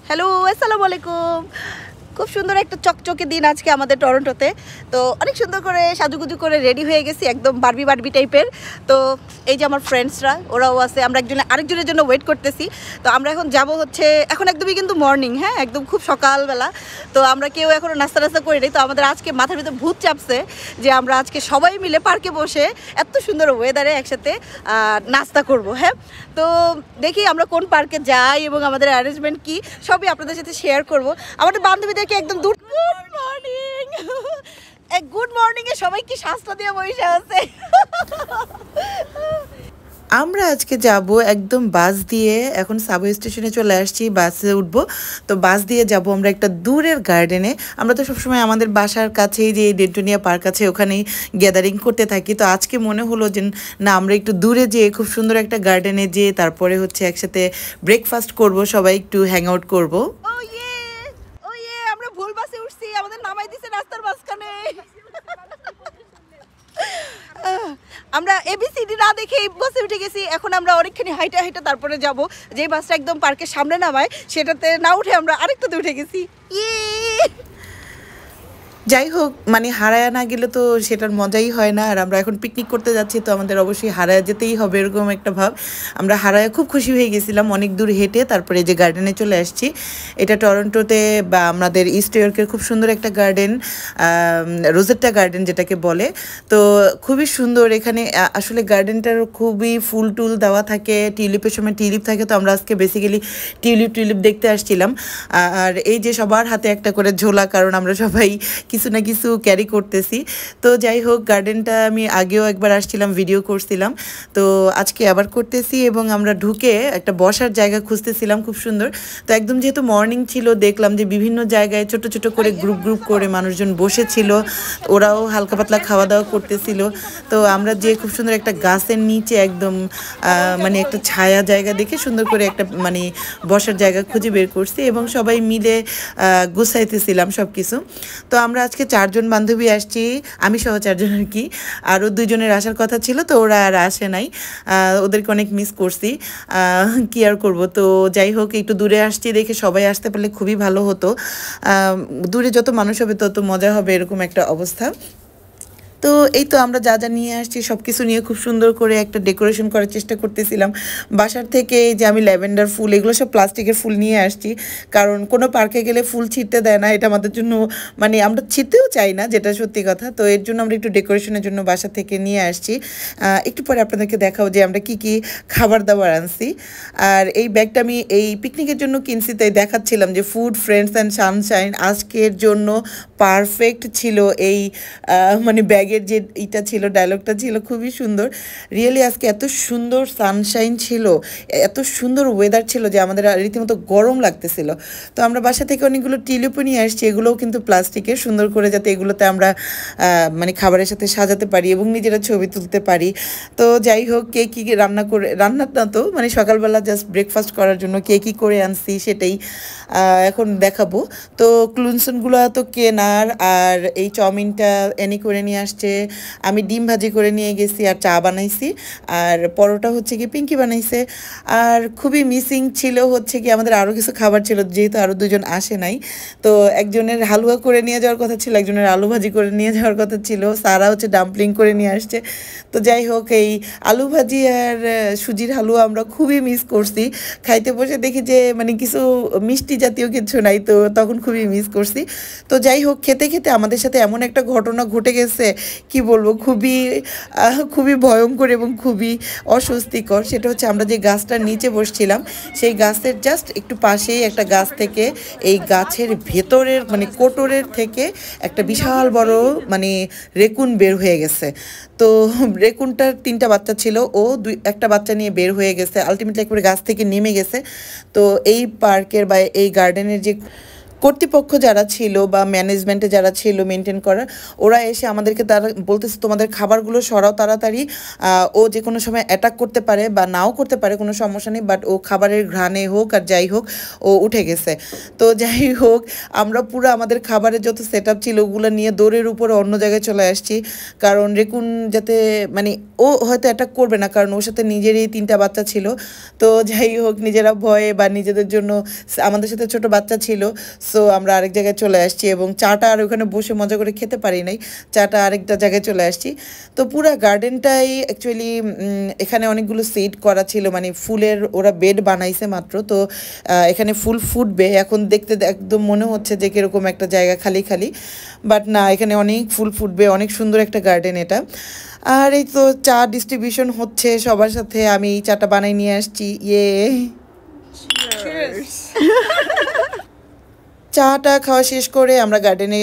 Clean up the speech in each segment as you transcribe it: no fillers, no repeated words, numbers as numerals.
Hello, আসসালামু আলাইকুম। খুব সুন্দর একটা চকচকে দিন আজকে আমাদের টরন্টোতে। তো অনেক সুন্দর করে সাজুগুজু করে রেডি হয়ে গেছি, একদম বারবি বারবি টাইপের। তো এই যে আমার ফ্রেন্ডসরা, ওরাও আছে, আমরা আরেকজনের জন্য ওয়েট করতেছি। তো আমরা এখন যাব হচ্ছে, এখন একদমই কিন্তু মর্নিং, হ্যাঁ, একদম খুব সকালবেলা। তো আমরা কেউ এখনও নাস্তা টাস্তা করি নি। তো আমাদের আজকে মাথার ভিতরে ভূত চাপছে যে আমরা আজকে সবাই মিলে পার্কে বসে এত সুন্দর ওয়েদারে একসাথে নাস্তা করব। হ্যাঁ, তো দেখি আমরা কোন পার্কে যাই এবং আমাদের অ্যারেঞ্জমেন্ট কি সবই আপনাদের সাথে শেয়ার করব। আমাদের বান্ধবীদেরকে একদম গুড মর্নিং, গুড মর্নিং এ সবাই কি শাস্ত্র দিয়ে বসে আছে। আমরা আজকে যাব একদম বাস দিয়ে, এখন সাবওয়ে স্টেশনে চলে আসছি, বাসে উঠবো। তো বাস দিয়ে যাব আমরা একটা দূরের গার্ডেনে। আমরা তো সবসময় আমাদের বাসার কাছেই যে ডেন্টোনিয়া পার্ক আছে ওখানেই গ্যাদারিং করতে থাকি। তো আজকে মনে হলো যে না, আমরা একটু দূরে যেয়ে খুব সুন্দর একটা গার্ডেনে যেয়ে তারপরে হচ্ছে একসাথে ব্রেকফাস্ট করব, সবাই একটু হ্যাং আউট করবো। ও ইয়ে, ও ইয়ে, আমরা ভুল বাসে উঠছি, আমাদের নামাই দিছে রাস্তার মাঝখানে। আমরা এবিসিডি না দেখে এই বাসে উঠে গেছি। এখন আমরা অনেকখানি হাইটা হাইটা তারপরে যাব। যে বাসটা একদম পার্কের সামনে নামায় সেটাতে না উঠে আমরা আরেকটাতে উঠে গেছি। ইয়ে, যাই হোক, মানে হারায়া না গেলে তো সেটার মজাই হয় না। আর আমরা এখন পিকনিক করতে যাচ্ছি, তো আমাদের অবশ্যই হারায়া যেতেই হবে, এরকম একটা ভাব। আমরা হারায়া খুব খুশি হয়ে গেছিলাম, অনেক দূর হেঁটে তারপরে যে গার্ডেনে চলে আসছি। এটা টরন্টোতে বা আমাদের ইস্ট ইয়র্কের খুব সুন্দর একটা গার্ডেন, রোজেট্টা গার্ডেন যেটাকে বলে। তো খুবই সুন্দর এখানে। আসলে গার্ডেনটার খুবই ফুল টুল দেওয়া থাকে, টিউলিপের সময় টিউলিপ থাকে। তো আমরা আজকে বেসিক্যালি টিউলিপ দেখতে আসছিলাম। আর এই যে সবার হাতে একটা করে ঝোলা, কারণ আমরা সবাই কিছু না কিছু ক্যারি করতেছি। তো যাই হোক, গার্ডেনটা আমি আগেও একবার আসছিলাম, ভিডিও করছিলাম, তো আজকে আবার করতেছি। এবং আমরা ঢুকে একটা বসার জায়গা খুঁজতেছিলাম, খুব সুন্দর। তো একদম যেহেতু মর্নিং ছিল, দেখলাম যে বিভিন্ন জায়গায় ছোট ছোট করে গ্রুপ করে মানুষজন বসেছিল, ওরাও হালকা পাতলা খাওয়া দাওয়া করতেছিল। তো আমরা যে খুব সুন্দর একটা গাছের নিচে একদম মানে একটা ছায়া জায়গা দেখে সুন্দর করে একটা মানে বসার জায়গা খুঁজে বের করছি এবং সবাই মিলে গুছাইতেছিলাম সব কিছু। তো আমরা আজকে 4 জন বান্ধবী আসছি, আমি সহ 4 জন আর কি। আরও 2 জনের আসার কথা ছিল, তো ওরা আর আসে নাই। ওদেরকে অনেক মিস করছি, কি আর করবো। তো যাই হোক, একটু দূরে আসছি দেখে সবাই আসতে পারলে খুবই ভালো হতো। দূরে যত মানুষ হবে তত মজা হবে, এরকম একটা অবস্থা। তো এই তো আমরা যা যা নিয়ে আসছি সব কিছু নিয়ে খুব সুন্দর করে একটা ডেকোরেশন করার চেষ্টা করতেছিলাম। বাসার থেকে যে আমি ল্যাভেন্ডার ফুল, এগুলো সব প্লাস্টিকের ফুল নিয়ে আসছি, কারণ কোনো পার্কে গেলে ফুল ছিঁড়তে দেয় না। এটা আমাদের জন্য মানে আমরা ছিঁড়তেও চাই না, যেটা সত্যি কথা। তো এর জন্য আমরা একটু ডেকোরেশনের জন্য বাসা থেকে নিয়ে আসছি। একটু পরে আপনাদেরকে দেখাবো যে আমরা কি কি খাবার দাবার আনছি। আর এই ব্যাগটা আমি এই পিকনিকের জন্য কিনছি, তাই দেখাচ্ছিলাম যে ফুড ফ্রেন্ডস অ্যান্ড সানশাইন আজকের জন্য পারফেক্ট ছিল। এই মানে ব্যাগের যে এটা ছিল, ডায়লগটা ছিল খুবই সুন্দর। রিয়েলি আজকে এত সুন্দর সানশাইন ছিল, এত সুন্দর ওয়েদার ছিল যে আমাদের রীতিমতো গরম লাগতেছিল। তো আমরা বাসা থেকে অনেকগুলো টিউলিপও নিয়ে আসছি, এগুলোও কিন্তু প্লাস্টিকের, সুন্দর করে যাতে এগুলোতে আমরা মানে খাবারের সাথে সাজাতে পারি এবং নিজেরা ছবি তুলতে পারি। তো যাই হোক, কে কী রান্নার না, তো মানে সকালবেলা জাস্ট ব্রেকফাস্ট করার জন্য কে কী করে আনছি সেটাই এখন দেখাবো। তো ক্লুনসনগুলো তো কেনার, আর এই চাউমিনটা এনি করে নিয়ে আসছে, আমি ডিম ভাজি করে নিয়ে গেছি আর চা বানাইছি, আর পরোটা হচ্ছে কি পিঙ্কি বানাইছে। আর খুবই মিসিং ছিল হচ্ছে কি আমাদের আরও কিছু খাবার ছিল, যেহেতু আরও 2 জন আসে নাই। তো একজনের হালুয়া করে নিয়ে যাওয়ার কথা ছিল, একজনের আলু ভাজি করে নিয়ে যাওয়ার কথা ছিল, সারা হচ্ছে ডাম্পলিং করে নিয়ে আসছে। তো যাই হোক, এই আলু ভাজি আর সুজির হালুয়া আমরা খুবই মিস করছি। খাইতে বসে দেখি যে মানে কিছু মিষ্টি জাতীয় কিছু নাই, তো তখন খুবই মিস করছি। তো যাই হোক, খেতে খেতে আমাদের সাথে এমন একটা ঘটনা ঘটে গেছে, কি বলবো, খুবই ভয়ঙ্কর এবং খুবই অস্বস্তিকর। সেটা হচ্ছে আমরা যে গাছটার নিচে বসছিলাম, সেই গাছের জাস্ট একটু পাশেই একটা গাছ থেকে, এই গাছের ভেতরের মানে কোটরের থেকে একটা বিশাল বড় মানে রেকুন বের হয়ে গেছে। তো রেকুনটার 3টা বাচ্চা ছিল, ও একটা বাচ্চা নিয়ে বের হয়ে গেছে, আলটিমেটলি একবারে গাছ থেকে নেমে গেছে। তো এই পার্কের বা এই গার্ডেনের যে কর্তৃপক্ষ যারা ছিল বা ম্যানেজমেন্টে যারা ছিল মেনটেন করার, ওরা এসে আমাদেরকে তারা বলতেছে তোমাদের খাবারগুলো সরাও তাড়াতাড়ি, ও যে কোনো সময় অ্যাটাক করতে পারে বা নাও করতে পারে, কোনো সমস্যা নেই, বাট ও খাবারের ঘ্রাণে হোক আর যাই হোক ও উঠে গেছে। তো যাই হোক আমরা পুরো আমাদের খাবারের যত সেট আপ ছিল ওগুলো নিয়ে দৌড়ের উপরে অন্য জায়গায় চলে আসছি, কারণ রেকুন যাতে মানে ও হয়তো অ্যাটাক করবে না, কারণ ওর সাথে নিজেরই 3টা বাচ্চা ছিল। তো যাই হোক নিজেরা ভয়ে বা নিজেদের জন্য, আমাদের সাথে ছোট বাচ্চা ছিল, সো আমরা আরেক জায়গায় চলে আসছি এবং চাটা আর ওখানে বসে মজা করে খেতে পারি নাই, চাটা আরেকটা জায়গায় চলে আসছি। তো পুরো গার্ডেনটাই অ্যাকচুয়ালি এখানে অনেকগুলো সিট করা ছিল, মানে ফুলের ওরা বেড বানাইছে মাত্র, তো এখানে ফুল ফুটবে এখন, দেখতে একদম মনে হচ্ছে যে কীরকম একটা জায়গা খালি খালি, বাট না, এখানে অনেক ফুল ফুটবে, অনেক সুন্দর একটা গার্ডেন এটা। আর এই তো চা ডিস্ট্রিবিউশন হচ্ছে সবার সাথে, আমি এই চাটা বানাই নিয়ে আসছি, ইয়ে। চাটা খাওয়া শেষ করে আমরা গার্ডেনে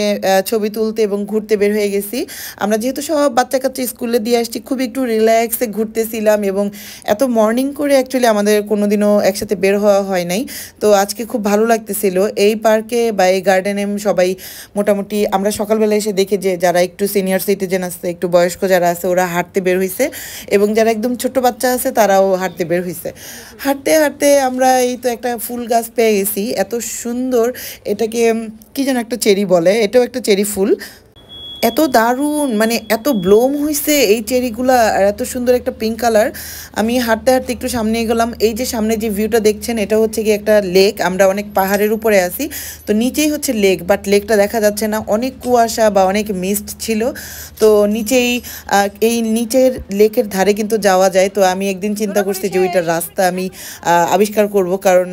ছবি তুলতে এবং ঘুরতে বের হয়ে গেছি। আমরা যেহেতু সব বাচ্চা কাচ্চা স্কুলে দিয়ে আসছি, খুব একটু রিল্যাক্সে ঘুরতেছিলাম এবং এত মর্নিং করে অ্যাকচুয়ালি আমাদের কোনোদিনও একসাথে বের হওয়া হয় নাই। তো আজকে খুব ভালো লাগতেছিল এই পার্কে বা এই গার্ডেনে। সবাই মোটামুটি আমরা সকালবেলা এসে দেখি যে যারা একটু সিনিয়র সিটিজেন আছে, একটু বয়স্ক যারা আছে, ওরা হাঁটতে বের হয়েছে এবং যারা একদম ছোট বাচ্চা আছে তারাও হাঁটতে বের হয়েছে। হাঁটতে হাঁটতে আমরা এই তো একটা ফুল গাছ পেয়ে গেছি, এত সুন্দর, এটাকে কি যেন একটা চেরি বলে, এটাও একটা চেরি ফুল, এত দারুণ, মানে এত ব্লোম হয়েছে এই চেরিগুলা, আর এত সুন্দর একটা পিঙ্ক কালার। আমি হাঁটতে হাঁটতে একটু সামনে গেলাম, এই যে সামনে যে ভিউটা দেখছেন এটা হচ্ছে কি একটা লেক, আমরা অনেক পাহাড়ের উপরে আছি, তো নিচেই হচ্ছে লেক, বাট লেকটা দেখা যাচ্ছে না, অনেক কুয়াশা বা অনেক মিস্ট ছিল। তো নিচেই এই নিচের লেকের ধারে কিন্তু যাওয়া যায়। তো আমি একদিন চিন্তা করছি যে ওইটার রাস্তা আমি আবিষ্কার করব, কারণ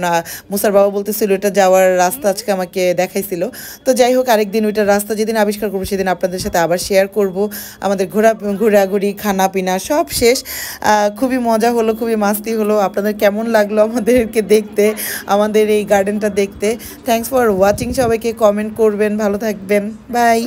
মুসার বাবা বলতেছিল এটা যাওয়ার রাস্তা আজকে আমাকে দেখাইছিল। তো যাই হোক আরেকদিন ওইটার রাস্তা যেদিন আবিষ্কার করবো সেদিন আপনাদের সাথে আবার শেয়ার করব। আমাদের ঘোরাঘুরি খানা পিনা সব শেষ, খুবই মজা হলো, খুবই মাস্তি হলো। আপনাদের কেমন লাগলো আমাদেরকে দেখতে, আমাদের এই গার্ডেনটা দেখতে? থ্যাঙ্কস ফর ওয়াচিং, সবাইকে কমেন্ট করবেন, ভালো থাকবেন, বাই।